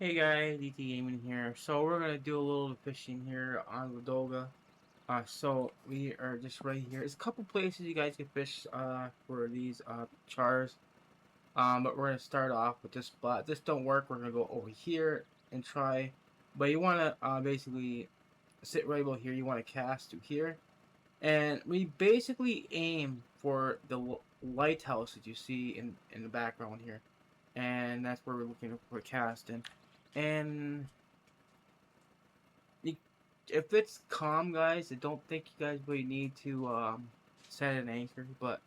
Hey guys, DT Gaming here. So we're gonna do a little fishing here on Ladoga. So we are just right here. There's a couple places you guys can fish for these chars. But we're gonna start off with this spot. This don't work. We're gonna go over here and try. But you wanna basically sit right about here. You wanna cast to here, and we basically aim for the lighthouse that you see in the background here, and that's where we're looking for casting. And you, if it's calm, guys, I don't think you guys really need to set an anchor, but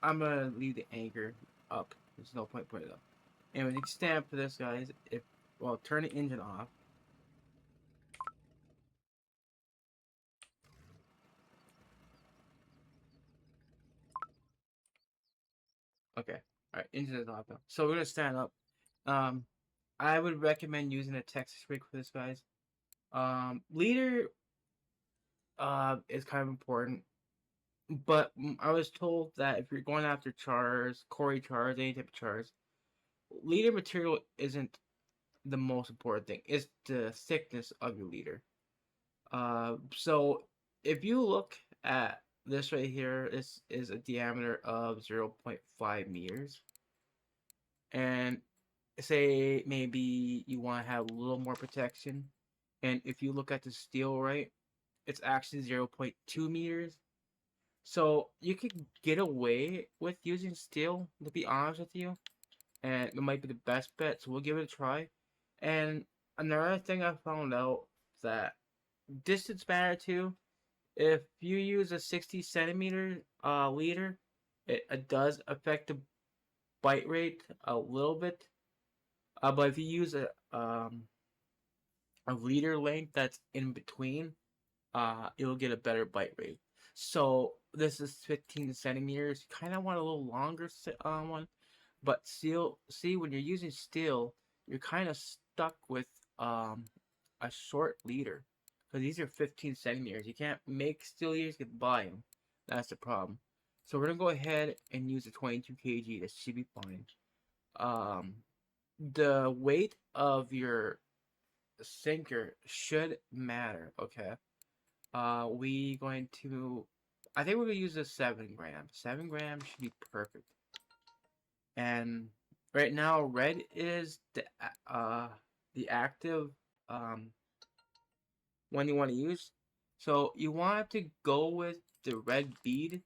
I'm gonna leave the anchor up. There's no point putting it up. Anyway, you can stand up for this, guys. If well, turn the engine off. Okay, all right, engine is off now. So we're gonna stand up. Um, I would recommend using a Texas rig for this, guys. Leader is kind of important. But I was told that if you're going after chars, Cory chars, any type of chars, leader material isn't the most important thing. It's the thickness of your leader. So if you look at this right here, this is a diameter of 0.5 meters. And say maybe you want to have a little more protection. And if you look at the steel, right, it's actually 0.2 meters. So you could get away with using steel, to be honest with you, and it might be the best bet. So we'll give it a try. And another thing I found out that distance matter too. If you use a 60 centimeter leader, it does affect the bite rate a little bit. But if you use a leader length that's in between, it'll get a better bite rate. So this is 15 centimeters. You kind of want a little longer one, but still, see when you're using steel, you're kind of stuck with a short leader because these are 15 centimeters. You can't make steel leaders get by them. That's the problem. So we're gonna go ahead and use the 22 kg. That should be fine. Um, the weight of your sinker should matter. Okay. We going to. I think we're gonna use a 7 gram. 7 grams should be perfect. And right now, red is the active um one you want to use. So you want to go with the red bead,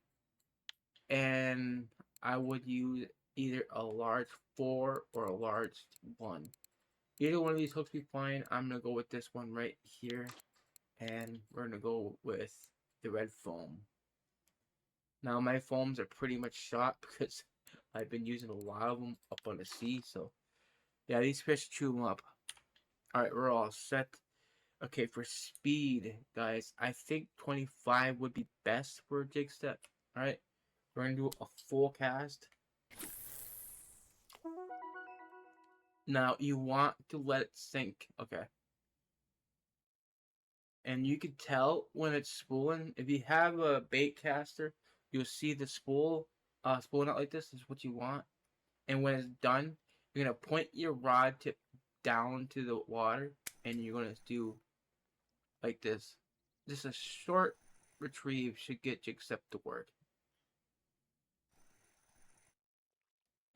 and I would use either a large 4 or a large 1. Either one of these hooks be fine. I'm gonna go with this one right here, and we're gonna go with the red foam. Now my foams are pretty much shot because I've been using a lot of them up on the sea. So yeah, these fish chew them up. All right, we're all set. Okay, for speed, guys, I think 25 would be best for a jig step. All right, we're gonna do a full cast. Now you want to let it sink. Okay. And you can tell when it's spooling. If you have a bait caster, you'll see the spooling out like this is what you want. And when it's done, you're gonna point your rod tip down to the water, and you're gonna do like this. Just a short retrieve should get jig step to work.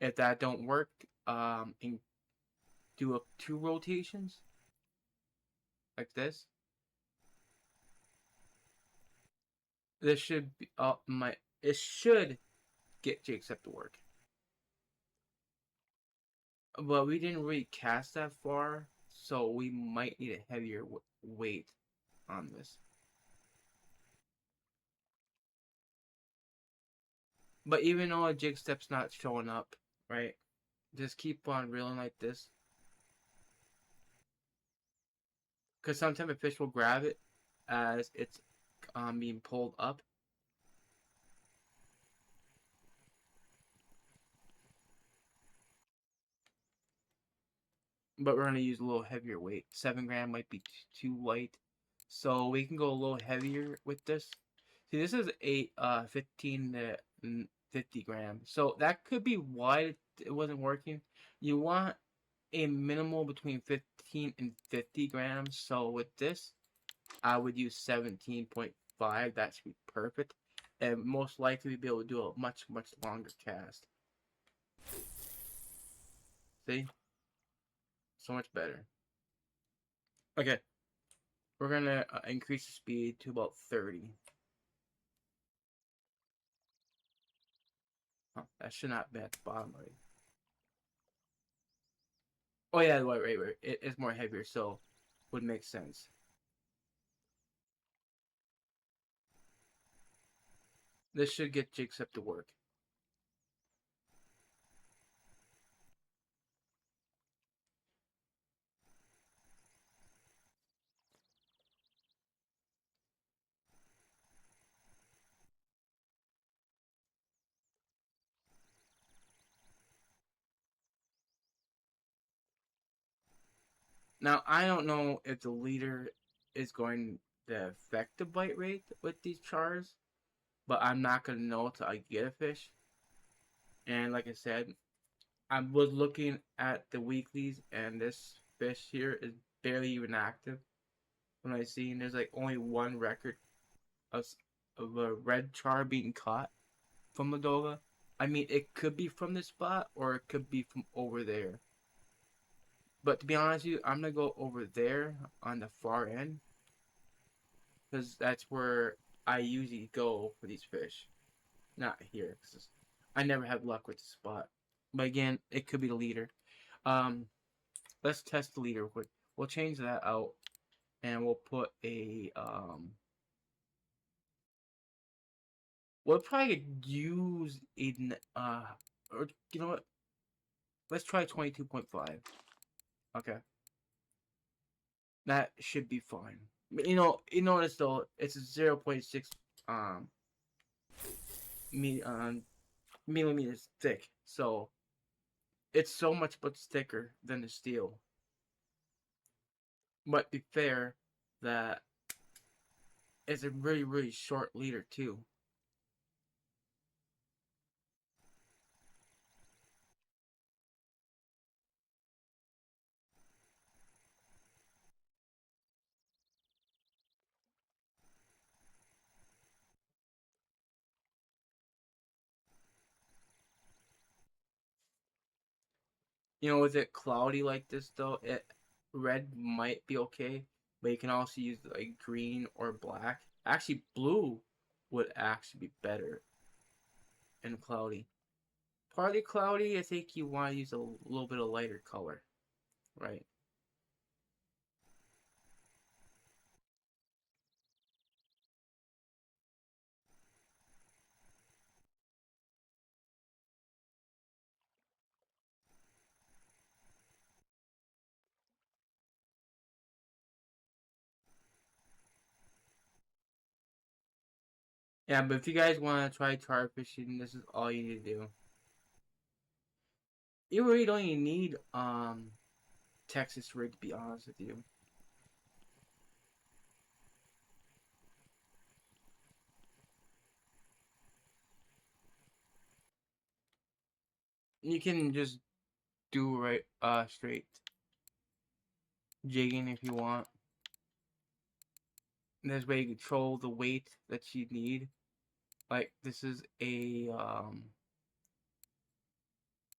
If that don't work, and do 2 rotations like this. This should be it should get jig step to work. But we didn't really cast that far, so we might need a heavier weight on this. But even though a jig step's not showing up, right? Just keep on reeling like this. Because sometimes a fish will grab it as it's being pulled up. But we're going to use a little heavier weight. 7 gram might be too light. So we can go a little heavier with this. See, this is a 15 to 50 grams. So that could be why it wasn't working. You want a minimal between 15 and 50 grams. So with this, I would use 17.5. That should be perfect. And most likely be able to do a much, much longer cast. See? So much better. Okay. We're going to increase the speed to about 30. Huh, that should not be at the bottom right. Oh yeah, right. It is more heavier, so would make sense. This should get Jigs up to work. Now I don't know if the leader is going to affect the bite rate with these chars, but I'm not gonna know until I get a fish. And like I said, I was looking at the weeklies, and this fish here is barely even active. When I seen there's like only one record of, of a red char being caught from Ladoga. I mean, it could be from this spot or it could be from over there. But to be honest with you, I'm gonna go over there on the far end because that's where I usually go for these fish. Not here because I never have luck with the spot. But again, it could be the leader. Um, let's test the leader real quick. We'll change that out and we'll put a We'll probably use in or you know what? Let's try 22.5. Okay, that should be fine. You notice though, it's 0.6 um me millimeters thick, so it's so much thicker than the steel. But be fair, that it's a really short leader too. With it cloudy like this though, it red might be okay, but you can also use like green or black. Actually, blue would actually be better in cloudy. Partly cloudy, I think you want to use a little bit of lighter color, right? Yeah, but if you guys want to try char fishing, this is all you need to do. You really don't even need Texas rig to be honest with you. You can just do right straight jigging if you want. And this way you control the weight that you need. Like this is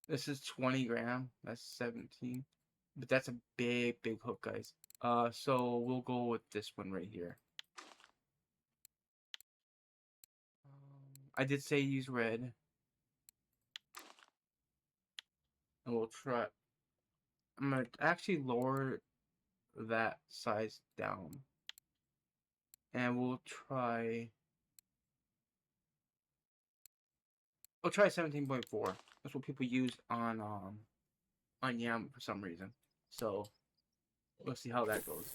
20 gram. That's 17. But that's a big hook, guys. So we'll go with this one right here. I did say use red. And we'll try. I'm gonna actually lower that size down. And we'll try 17.4. That's what people use on Yam for some reason. So we'll see how that goes.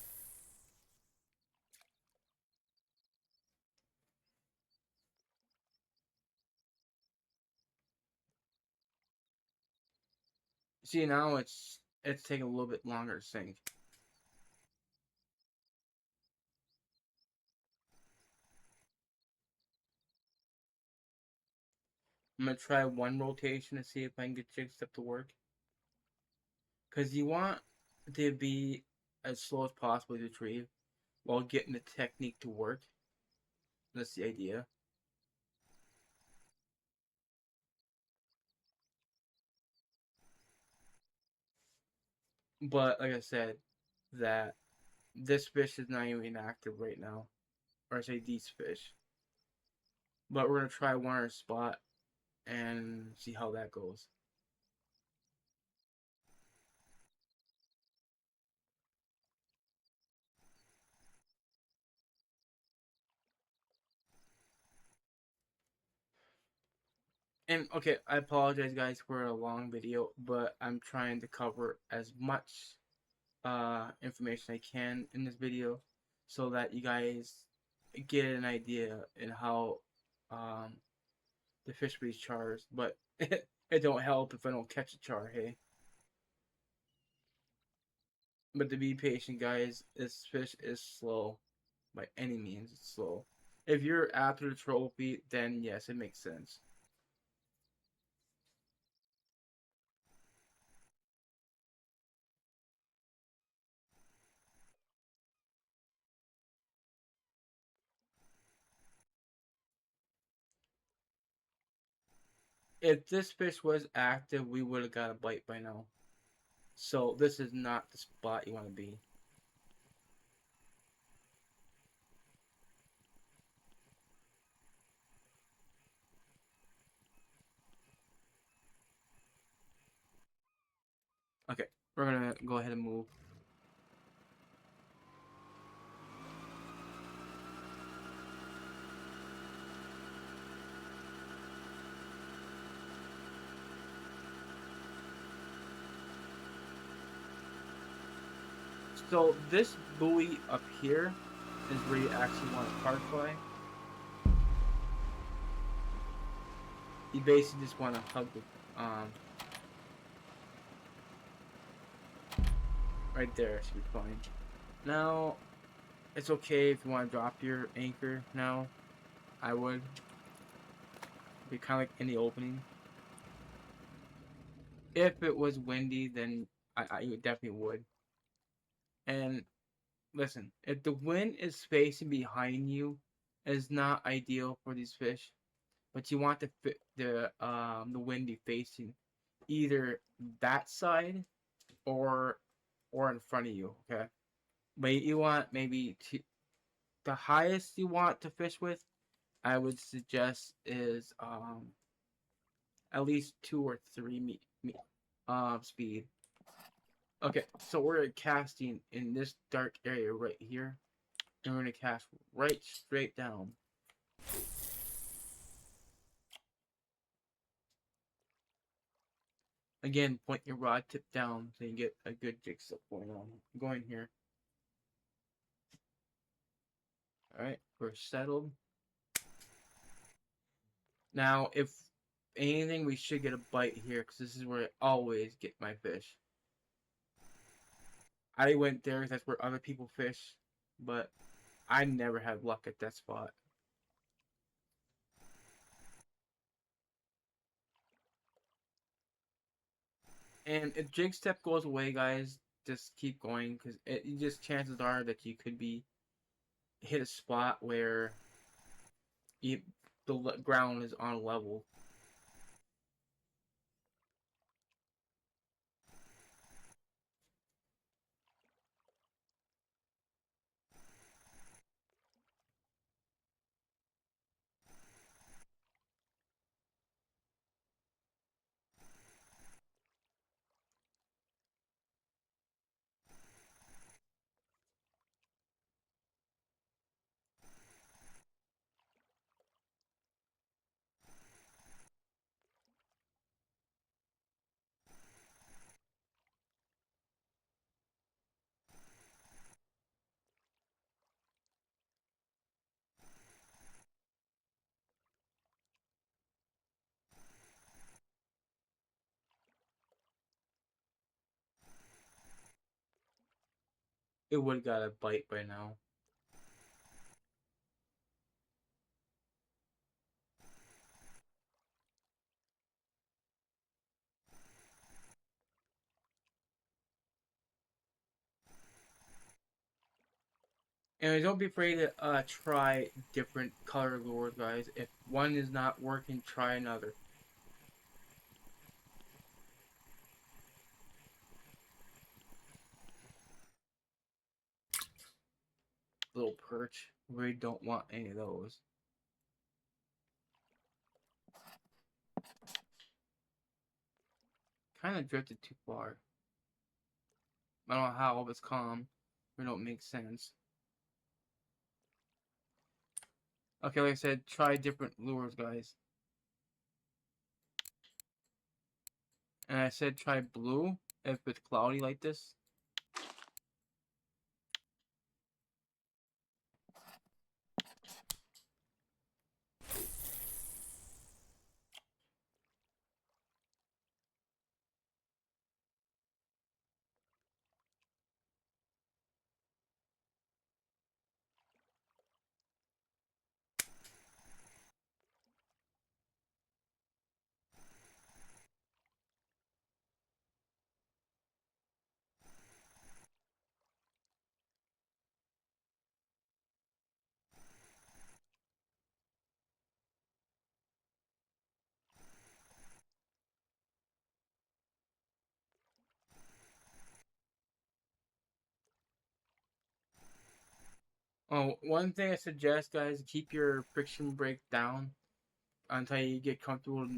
See, now it's taking a little bit longer to sink. I'm gonna try one rotation to see if I can get Jig Step to work. because you want to be as slow as possible to retrieve while getting the technique to work. That's the idea. But like I said, that this fish is not even active right now, or I say these fish. But we're gonna try one on our spot and see how that goes. And okay, I apologize guys for a long video, but I'm trying to cover as much information I can in this video so that you guys get an idea in how um the fish breeds chars, but it don't help if I don't catch a char, hey. But to be patient, guys, this fish is slow. By any means, it's slow. If you're after the trophy, then yes, it makes sense. If this fish was active, we would have got a bite by now. So this is not the spot you want to be. Okay, we're gonna go ahead and move. So this buoy up here is where you actually want to park fly. You basically just want to hug the right there should be fine. Now it's okay if you want to drop your anchor now. I would be kind of like in the opening. If it was windy, then I definitely would. And listen, if the wind is facing behind you, it's not ideal for these fish. But you want the wind be facing either that side or in front of you. Okay, but you want maybe the highest you want to fish with. I would suggest is at least 2 or 3 speed. Okay, so we're casting in this dark area right here, and we're gonna cast right straight down. Again, point your rod tip down so you get a good jigsaw going here. All right, we're settled. Now, if anything, we should get a bite here because this is where I always get my fish. I went there, that's where other people fish, but I never had luck at that spot. And if jig step goes away, guys, just keep going because it just chances are that you could be hit a spot where you, the ground is on level. It would have got a bite by now. And don't be afraid to try different color lures, guys. If one is not working, try another. Little perch. We don't want any of those. Kind of drifted too far. I don't know how all this calm. It don't make sense. Okay, like I said, try different lures, guys. And I said try blue if it's cloudy like this. Oh, one thing I suggest, guys, keep your friction brake down until you get comfortable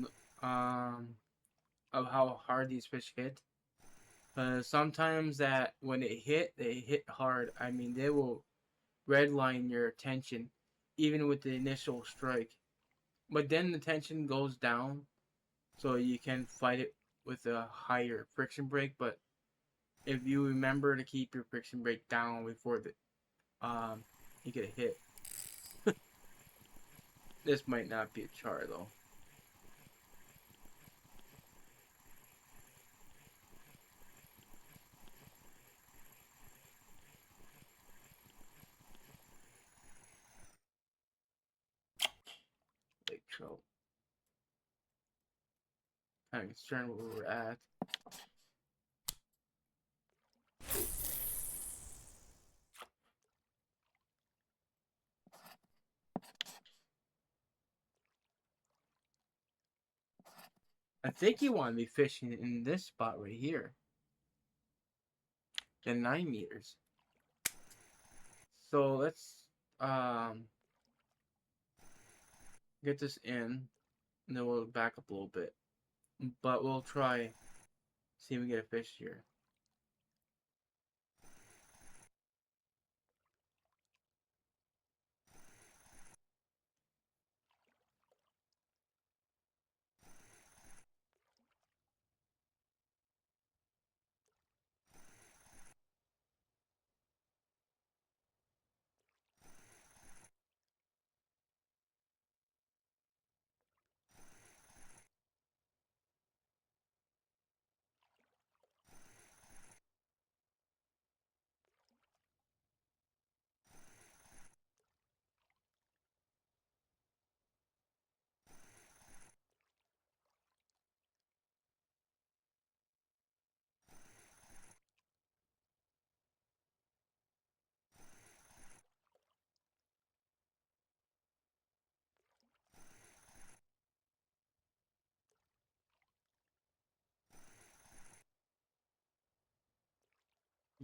of how hard these fish hit. Sometimes that when they hit hard. I mean, they will redline your attention even with the initial strike. But then the tension goes down, so you can fight it with a higher friction brake. But if you remember to keep your friction brake down before the you get a hit. This might not be a char though. Lake trout. Kind of concerned where we're at. I think you want to be fishing in this spot right here. The 9 meters. So let's get this in, and then we'll back up a little bit. But we'll try see if we get a fish here.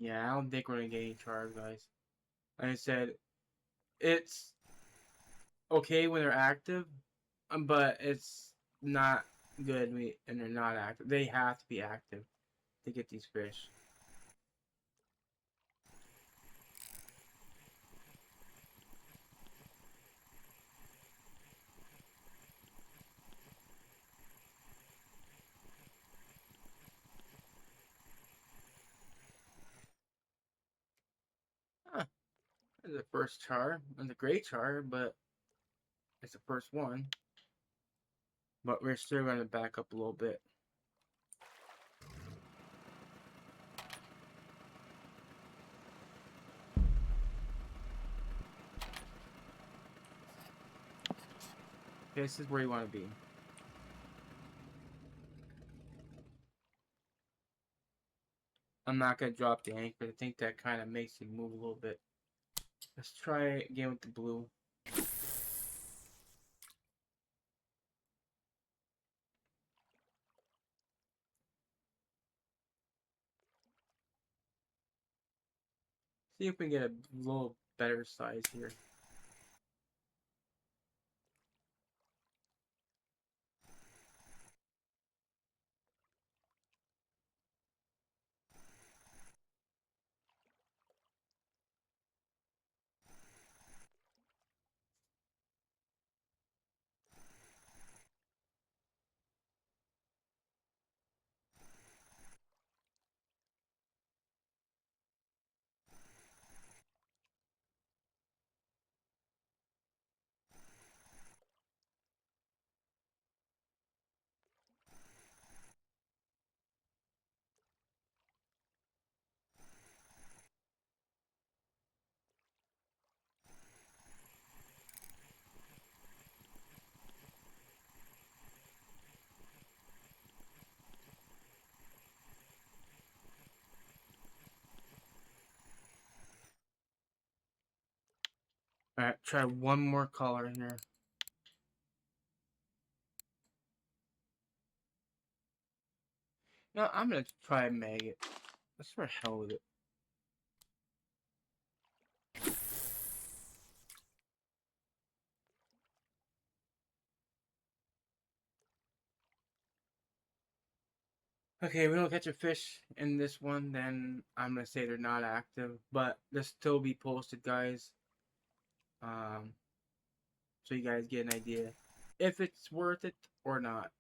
Yeah, I don't think we're gonna get any chars, guys. Like I said, it's okay when they're active, but it's not good when they're not active. They have to be active to get these fish. Huh, it's the first char. It's a great char, but it's the first one. But we're still gonna back up a little bit. Okay, this is where you want to be. I'm not gonna drop the anchor. I think that kind of makes you move a little bit. Let's try again with the blue. See if we can get a little better size here. Alright, try one more color here. No, I'm gonna try maggot. Let's for hell with it. Okay, we don't catch a fish in this one, then I'm gonna say they're not active, but they'll still be posted, guys. Um, so you guys get an idea if it's worth it or not.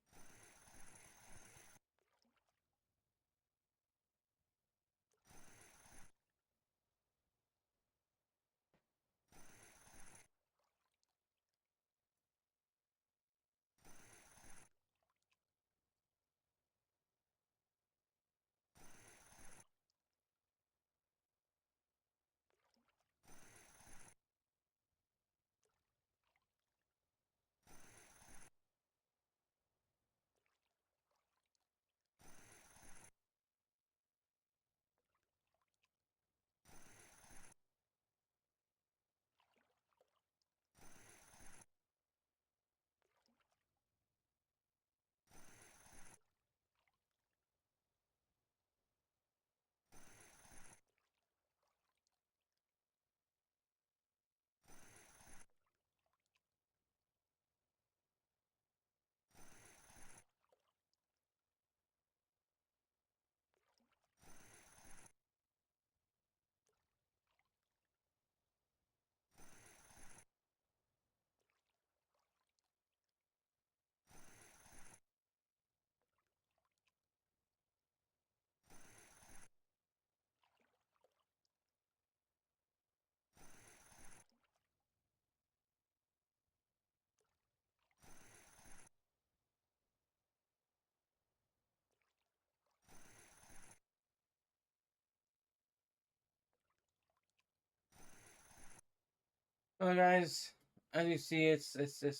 Well, guys, as you see, it's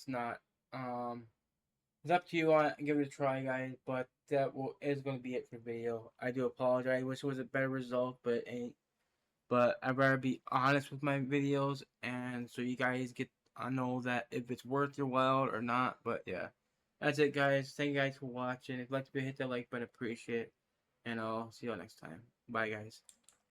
not. Um, it's up to you. On give it a try, guys. But is going to be it for the video. I do apologize. I wish it was a better result, but it ain't. But I'd rather be honest with my videos, and so you guys get I know that if it's worth your while or not. But yeah, that's it, guys. Thank you guys for watching. If you'd like to hit that like button, appreciate it, and I'll see you all next time. Bye, guys.